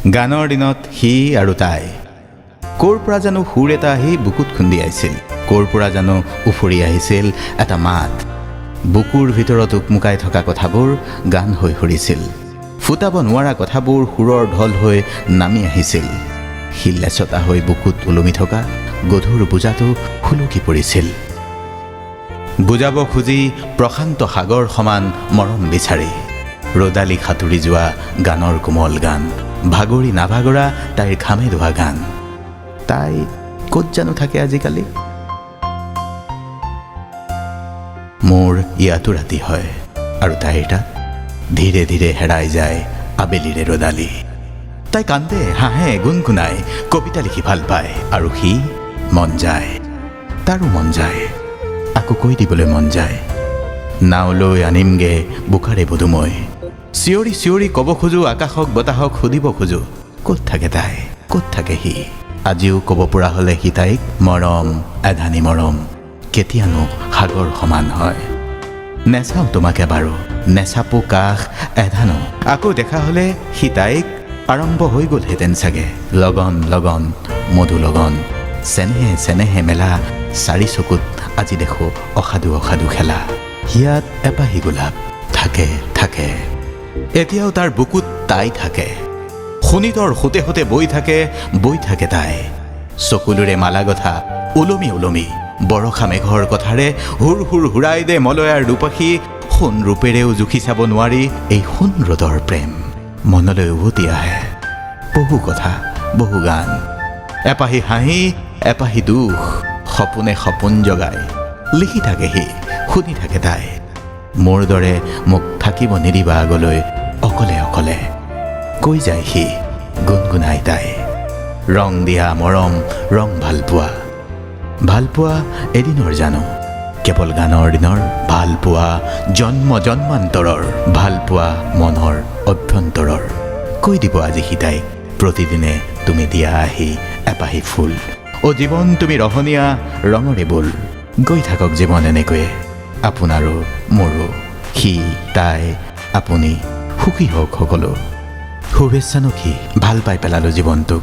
গানৰ দিনত সি আৰু তাই ক'ৰ পৰা জানো সুৰ এটা আহি বুকুত খুন্দিয়াইছিল, ক'ৰ পৰা জানো উফৰি আহিছিল এটা মাত। বুকুৰ ভিতৰত উকমুকাই থকা কথাবোৰ গান হৈ সৰিছিল, ফুটাব নোৱাৰা কথাবোৰ সুৰৰ ঢল হৈ নামি আহিছিল। শিলেচতা হৈ বুকুত ওলমি থকা গধুৰ বোজাটো খুলুকি পৰিছিল। বুজাব খুজি প্ৰশান্ত সাগৰ সমান মৰম বিচাৰি ৰদালি সাঁতুৰি যোৱা গানৰ কোমল গান, ভাগৰি নাভাগৰা তাইৰ ঘামে ধোৱা গান। তাই ক'ত জানো থাকে আজিকালি? মোৰ ইয়াতো ৰাতি হয় আৰু তাইৰ তাত ধীৰে ধীৰে হেৰাই যায় আবেলিৰে ৰদালি। তাই কান্দে, হাঁহে, গুণগুণাই, কবিতা লিখি ভাল পায় আৰু সি মন যায়, তাৰো মন যায়, আকৌ কৈ দিবলৈ মন যায়, নাওলৈ আনিমগে বোকাৰে বধুময়। চিঞৰি চিঞৰি ক'ব খোজো আকাশক বতাহক সুধিব খোজো, ক'ত থাকে তাই, ক'ত থাকে সি? আজিও ক'ব পৰা হ'লে সি তাইক মৰম, এধানি মৰম কেতিয়ানো সাগৰ সমান হয়। নেচাওঁ তোমাকে বাৰু, নেচাপো কাষ এধানো, আকৌ দেখা হ'লে সি তাইক আৰম্ভ হৈ গ'লহেঁতেন চাগে লগন লগন মধু লগন। চেনেহে চেনেহে মেলা চাৰি চকুত আজি দেখো অসাধু অসাধু খেলা। হিয়াত এপাহি গোলাপ থাকে থাকে, এতিয়াও তাৰ বুকুত তাই থাকে। শোণিতৰ সোঁতে সোঁতে বৈ থাকে তাই। চকুলোৰে মালা গথা ওলমি ওলমি বৰষা মেঘৰ কথাৰে হুৰ হুৰ হুৰাই দে মলয়াৰ ৰূপসী। সোণ ৰূপেৰেও জুখি চাব নোৱাৰি এই সোণ ৰ'দৰ প্ৰেম। মনলৈ উভতি আহে বহু কথা, বহু গান, এপাহি হাঁহি এপাহি দুখ, সপোনে সপোন জগাই লিখি থাকে সি, শুনি থাকে তাই। মোৰ দৰে মোক থাকিব নিদিবা আগলৈ অকলে অকলে, কৈ যায় সি গুণগুণাই তাই। ৰং দিয়া মৰম, ৰং ভাল পোৱা এদিনৰ জানো, কেৱল গানৰ দিনৰ ভাল পোৱা, জন্ম জন্মান্তৰৰ ভাল পোৱা মনৰ অভ্যন্তৰৰ। কৈ দিব আজি সি তাইক প্ৰতিদিনে তুমি দিয়া আহি এপাহি ফুল। অ' জীৱন তুমি ৰহণীয়া ৰঙৰে বোল, গৈ থাকক জীৱন এনেকৈয়ে আপোনাৰো মোৰো। সি তাই আপুনি সুখী হওক সকলো। শুভেচ্ছানো কি, ভাল পাই পেলালো জীৱনটোক,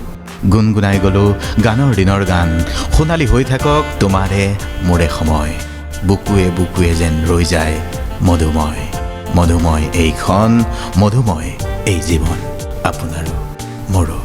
গুণগুণাই গ'লো গানৰ দিনৰ গান। সোণালী হৈ থাকক তোমাৰে মোৰে সময়, বুকুৱে বুকুৱে যেন ৰৈ যায় মধুময়। মধুময় এইখন, মধুময় এই জীৱন আপোনাৰো মোৰো।